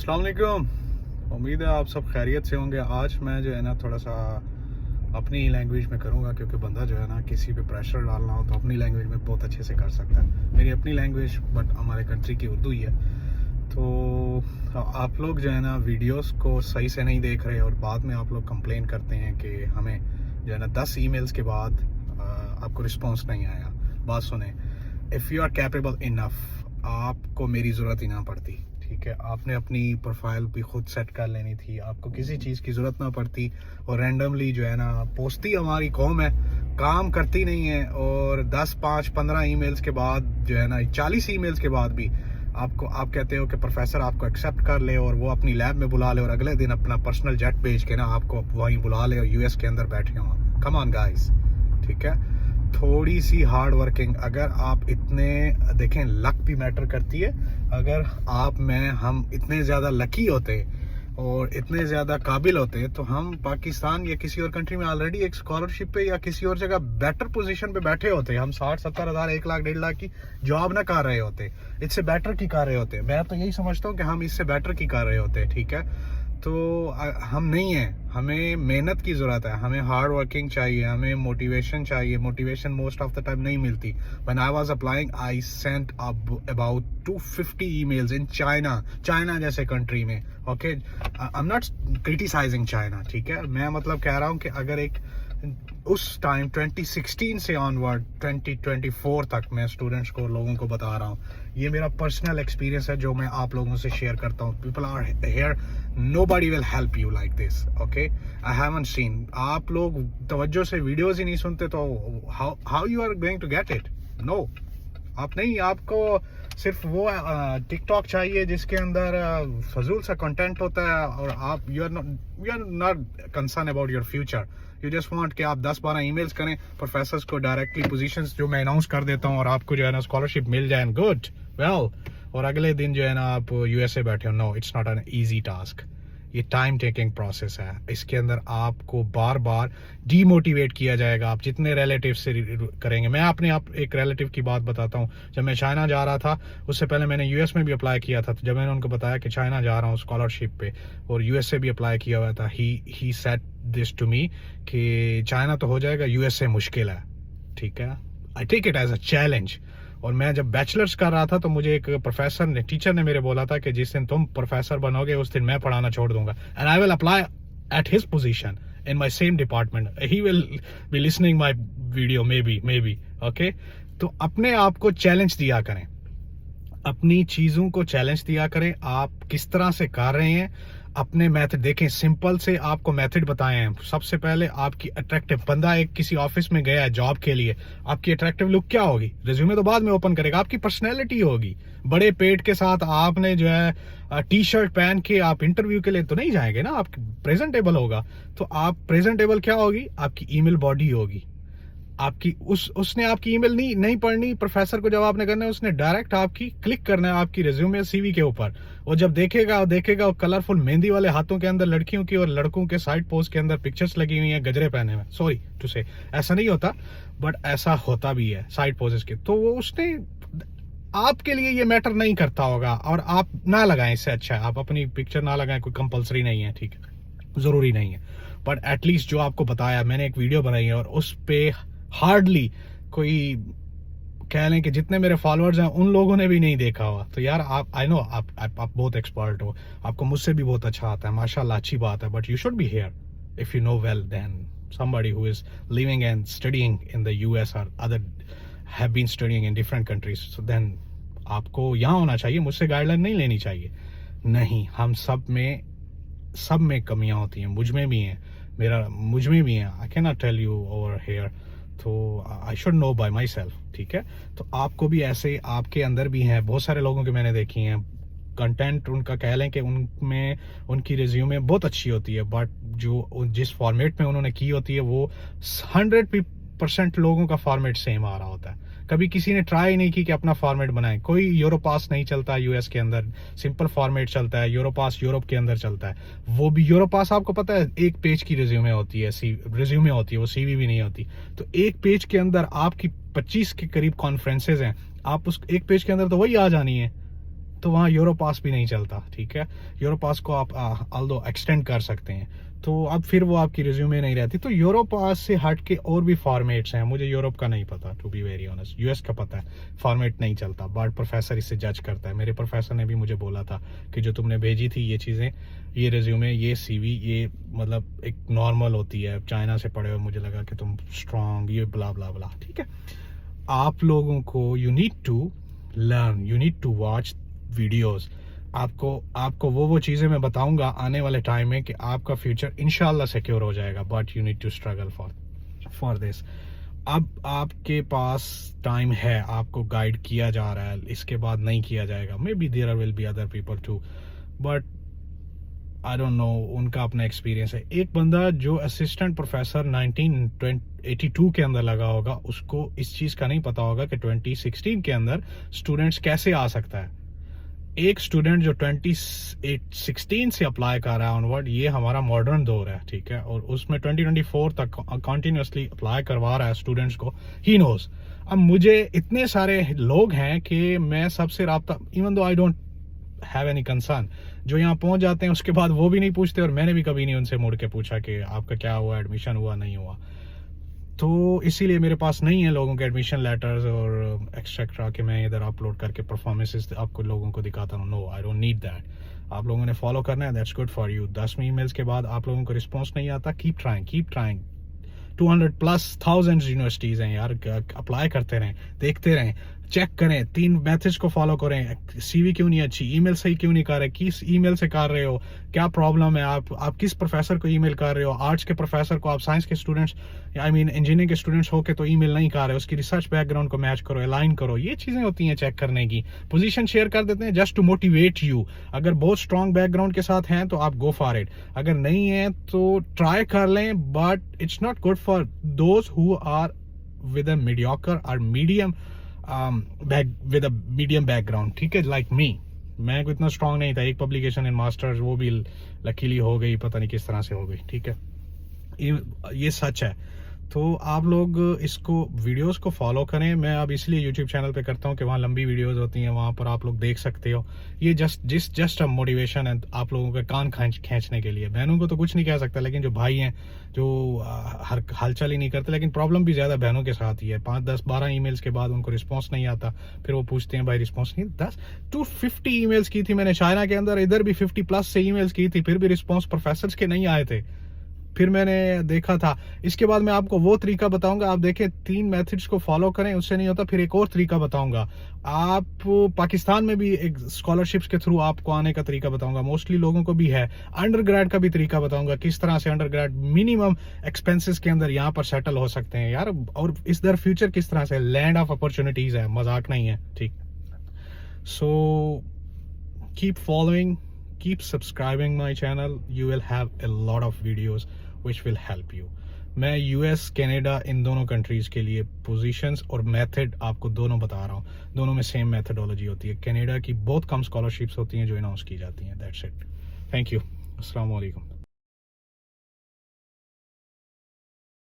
अस्सलाम वालेकुम। उम्मीद है आप सब खैरियत से होंगे। आज मैं जो है ना थोड़ा सा अपनी लैंग्वेज में करूँगा, क्योंकि बंदा जो है ना किसी पे प्रेशर डालना हो तो अपनी लैंग्वेज में बहुत अच्छे से कर सकता है। मेरी अपनी लैंग्वेज बट हमारे कंट्री की उर्दू ही है। तो आप लोग जो है ना वीडियोस को सही से नहीं देख रहे और बाद में आप लोग कंप्लेन करते हैं कि हमें जो है ना 10 ईमेल्स के बाद आपको रिस्पॉन्स नहीं आया। बात सुने, if you are capable enough आपको मेरी ज़रूरत ही ना पड़ती। ठीक है, आपने अपनी प्रोफाइल भी खुद सेट कर लेनी थी, आपको किसी चीज़ की ज़रूरत ना पड़ती। और रैंडमली जो है ना पोस्ती हमारी कौम है, काम करती नहीं है। और 10, 5, 15 ईमेल्स के बाद जो है ना 40 ईमेल्स के बाद भी आप कहते हो कि प्रोफेसर आपको एक्सेप्ट कर ले और वो अपनी लैब में बुला ले और अगले दिन अपना पर्सनल जेट भेज के ना आपको वहीं बुला ले और यूएस के अंदर बैठे हो। कम ऑन गाइस, ठीक है, थोड़ी सी हार्ड वर्किंग। अगर आप इतने देखें, लक भी मैटर करती है। अगर हम इतने ज़्यादा लकी होते और इतने ज़्यादा काबिल होते तो हम पाकिस्तान या किसी और कंट्री में ऑलरेडी एक स्कॉलरशिप पे या किसी और जगह बेटर पोजीशन पे बैठे होते। हम 60-70 हज़ार, 1 लाख, 1.5 लाख की जॉब ना कर रहे होते, इससे बेटर की कर रहे होते। मैं तो यही समझता हूँ कि हम इससे बेटर की कर रहे होते। ठीक है, तो हम नहीं हैं, हमें मेहनत की ज़रूरत है, हमें हार्ड वर्किंग चाहिए, हमें मोटिवेशन चाहिए। Motivation most of the time नहीं मिलती। When I was applying I sent about 250 emails in China जैसे कंट्री में। Okay, I am not criticising China, ठीक है, मैं मतलब कह रहा हूँ कि अगर एक उस टाइम 2016 से ऑनवर्ड 2024 तक मैं स्टूडेंट्स को, लोगों को बता रहा हूँ, ये मेरा पर्सनल एक्सपीरियंस है जो मैं आप लोगों से शेयर करता हूँ। People are here, nobody will help you like this. Okay, I haven't seen, आप लोग तवज्जो से वीडियोस ही नहीं सुनते तो how you are going to get it? No, आप नहीं, आपको सिर्फ वो टिकटॉक चाहिए जिसके अंदर फजूल सा कंटेंट होता है और आप you are not concern about your future. You just want कि आप 10-12 ईमेल्स करें प्रोफेसर्स को डायरेक्टली, पोजीशंस जो मैं अनाउंस कर देता हूं और आपको जो है ना स्कॉलरशिप मिल जाए, गुड वेल, और अगले दिन जो है ना आप यूएसए बैठे हो। No, it's not an easy task. ये टाइम टेकिंग प्रोसेस है। इसके अंदर आपको बार बार डीमोटिवेट किया जाएगा। आप जितने रिलेटिव से करेंगे, मैं अपने आप एक रिलेटिव की बात बताता हूँ। जब मैं चाइना जा रहा था, उससे पहले मैंने यूएस में भी अप्लाई किया था। तो जब मैंने उनको बताया कि चाइना जा रहा हूँ स्कॉलरशिप पे और यूएस से भी अप्लाई किया हुआ था, he said this to me कि चाइना तो हो जाएगा, यूएसए मुश्किल है। ठीक है, I take it as a challenge. और मैं जब बैचलर्स कर रहा था तो मुझे एक टीचर ने मेरे बोला था कि जिस दिन तुम प्रोफेसर बनोगे उस दिन मैं पढ़ाना छोड़ दूंगा, and I will apply at his position in my same department. He will be listening my video may be. Okay, तो अपने आप को चैलेंज दिया करें, अपनी चीजों को चैलेंज दिया करें। आप किस तरह से कर रहे हैं, अपने मेथड देखें। सिंपल से आपको मेथड बताए हैं। सबसे पहले आपकी अट्रैक्टिव, बंदा एक किसी ऑफिस में गया है जॉब के लिए, आपकी अट्रैक्टिव लुक क्या होगी? रिज्यूमे तो बाद में ओपन करेगा, आपकी पर्सनैलिटी होगी। बड़े पेट के साथ आपने जो है टी शर्ट पहन के आप इंटरव्यू के लिए तो नहीं जाएंगे ना, आप प्रेजेंटेबल होगा। तो आप प्रेजेंटेबल क्या होगी? आपकी ईमेल बॉडी होगी। आपकी उसने आपकी ईमेल नहीं पढ़नी, प्रोफेसर को जब आपने करना है उसने डायरेक्ट आपकी क्लिक करना है आपकी रिज्यूमे सीवी के ऊपर। और जब देखेगा कलरफुल मेहंदी वाले हाथों के अंदर लड़कियों की और लड़कों के साइड पोस्ट के अंदर पिक्चर्स लगी हुई हैं गजरे पहने हुए। सॉरी टू से, ऐसा नहीं होता बट ऐसा होता भी है साइड पोजेस के। तो वो उसने आपके लिए ये मैटर नहीं करता होगा और आप ना लगाएं। इससे अच्छा है आप अपनी पिक्चर ना लगाएं, कोई कंपलसरी नहीं है, ठीक है, जरूरी नहीं है। बट एटलीस्ट जो आपको बताया, मैंने एक वीडियो बनाई है और उस पे हार्डली कोई कह लें कि जितने मेरे फॉलोअर्स हैं उन लोगों ने भी नहीं देखा हुआ। तो यार आप, आई नो आप बहुत एक्सपर्ट हो, आपको मुझसे भी बहुत अच्छा आता है, माशाल्लाह, अच्छी बात है। But you should be here if you know well then somebody who is living and studying in the US or other have been studying in different countries, so then आपको यहाँ होना चाहिए, मुझसे गाइडलाइन नहीं लेनी चाहिए। नहीं, हम सब में कमियां होती हैं, मुझ में भी हैं। I can not tell you over here, तो I should know by myself. ठीक है, तो आपको भी ऐसे, आपके अंदर भी हैं। बहुत सारे लोगों के मैंने देखी हैं, कंटेंट उनका कह लें कि उनमें उनकी रिज्यूमे बहुत अच्छी होती है, बट जो जिस फॉर्मेट में उन्होंने की होती है वो 100% लोगों का फॉर्मेट सेम आ रहा होता है। कभी किसी ने ट्राई नहीं की कि अपना फॉर्मेट बनाए। कोई यूरोपास नहीं चलता यूएस के अंदर, सिंपल फॉर्मेट चलता है। यूरोपास यूरोप के अंदर चलता है। वो भी यूरोपास आपको पता है 1 पेज की रिज्यूमे होती है, वो सीवी भी नहीं होती। तो 1 पेज के अंदर आपकी 25 के करीब कॉन्फ्रेंसेज हैं, आप उस 1 पेज के अंदर तो वही आ जानी है। तो वहाँ यूरो पास भी नहीं चलता, ठीक है। यूरो पास को आप ऑल्दो एक्सटेंड कर सकते हैं, तो अब फिर वो आपकी रिज्यूमे नहीं रहती। तो यूरो पास से हट के और भी फॉर्मेट्स हैं, मुझे यूरोप का नहीं पता to be very honest. US का पता है, फॉर्मेट नहीं चलता, बट प्रोफेसर इससे जज करता है। मेरे प्रोफेसर ने भी मुझे बोला था कि जो तुमने भेजी थी ये चीज़ें, ये रिज्यूमे, ये सीवी, ये मतलब एक नॉर्मल होती है, चाइना से पढ़े हुए, मुझे लगा कि तुम स्ट्रॉन्ग, ये ब्ला ब्ला ब्ला, ठीक है। आप लोगों को you need to learn, you need to watch videos. आपको वो चीज़ें मैं बताऊंगा आने वाले टाइम में कि आपका फ्यूचर इंशाल्लाह सिक्योर हो जाएगा, but you need to struggle for this. अब आपके पास टाइम है, आपको गाइड किया जा रहा है, इसके बाद नहीं किया जाएगा। Maybe there will be other people too, but I don't know, उनका अपना एक्सपीरियंस है। एक बंदा जो असिस्टेंट प्रोफेसर 1982 के अंदर लगा होगा, उसको इस चीज़ का नहीं पता होगा कि 2016 के अंदर स्टूडेंट्स कैसे आ सकता है। एक स्टूडेंट जो 2016 से अप्लाई कर रहा है ऑनवर्ड, ये हमारा मॉडर्न दौर है, ठीक है, और उसमें 2024 तक कंटिन्यूसली अप्लाई करवा रहा है स्टूडेंट्स को, ही नोज। अब मुझे इतने सारे लोग हैं कि मैं सबसे राब्ता, even though I don't have any concern, जो यहाँ पहुंच जाते हैं उसके बाद वो भी नहीं पूछते, और मैंने भी कभी नहीं उनसे मुड़ के पूछा कि आपका क्या हुआ, एडमिशन हुआ नहीं हुआ। तो इसीलिए मेरे पास नहीं है लोगों के एडमिशन लेटर्स और एक्सेट्रा कि मैं इधर अपलोड करके परफॉर्मेंसेस आपको लोगों को दिखाता हूँ। No, I don't need that. आप लोगों ने फॉलो करना है, that's good for you. 10 emails के बाद आप लोगों को रिस्पॉन्स नहीं आता, कीप ट्राइंग 200+ यूनिवर्सिटीज़ हैं यार, अप्लाई करते रहें, देखते रहें, चेक करें, 3 मेथड्स को फॉलो करें। सीवी क्यों नहीं अच्छी, ईमेल सही क्यों नहीं कर रहे, किस ईमेल से कर रहे हो, क्या प्रॉब्लम है, आप किस प्रोफेसर को ईमेल कर रहे हो, आर्ट्स के प्रोफेसर को, आप साइंस के स्टूडेंट्स, आई मीन इंजीनियरिंग के स्टूडेंट्स हो के तो ईमेल नहीं कर रहे, उसकी रिसर्च बैकग्राउंड को मैच करो, अलाइन करो। ये चीज़ें होती हैं चेक करने की। पोजीशन शेयर कर देते हैं जस्ट टू मोटिवेट यू। अगर बहुत स्ट्रॉन्ग बैकग्राउंड के साथ हैं तो आप गो फॉर इट, अगर नहीं है तो ट्राई कर लें, but it's not good for those who are with a mediocre or medium with a medium background, ठीक है, लाइक मी। मैं कोई इतना स्ट्रांग नहीं था, एक पब्लिकेशन इन मास्टर्स, वो भी लकीली हो गई, पता नहीं किस तरह से हो गई, ठीक है। ये सच है। तो आप लोग इसको वीडियोस को फॉलो करें। मैं अब इसलिए यूट्यूब चैनल पे करता हूँ कि वहाँ लंबी वीडियोस होती हैं, वहाँ पर आप लोग देख सकते हो। ये जस्ट अ मोटिवेशन है आप लोगों के कान खींचने के लिए। बहनों को तो कुछ नहीं कह सकता, लेकिन जो भाई हैं जो हर हलचल ही नहीं करते, लेकिन प्रॉब्लम भी ज़्यादा बहनों के साथ ही है। 5, 10, 12 ईमेल्स के बाद उनको रिस्पॉन्स नहीं आता, फिर वो पूछते हैं भाई रिस्पॉन्स नहीं। 250 ईमेल्स की थी मैंने चाइना के अंदर, इधर भी 50+ से ईमेल्स की थी, फिर भी रिस्पॉन्स प्रोफेसर के नहीं आए थे। फिर मैंने देखा था। इसके बाद मैं आपको वो तरीका बताऊंगा, आप देखें 3 मेथड्स को फॉलो करें, उससे नहीं होता, फिर एक और तरीका बताऊंगा। आप पाकिस्तान में भी एक स्कॉलरशिप्स के थ्रू आपको आने का तरीका बताऊंगा, मोस्टली लोगों को भी है। अंडरग्रेड का भी तरीका बताऊंगा, किस तरह से अंडरग्रेड मिनिमम एक्सपेंसेस के अंदर यहाँ पर सेटल हो सकते हैं यार, और इस दर फ्यूचर किस तरह से लैंड ऑफ अपॉर्चुनिटीज है, मजाक नहीं है, ठीक। So keep following, keep subscribing my channel, you will have a lot of videos which will help you। मैं यूएस कनाडा इन दोनों कंट्रीज के लिए पोजीशंस और मेथड आपको दोनों बता रहा हूँ। दोनों में सेम मेथडोलॉजी होती है। कनाडा की बहुत कम स्कॉलरशिप्स होती हैं जो अनाउंस की जाती हैं। दैट्स इट, थैंक यू, अस्सलाम वालेकुम।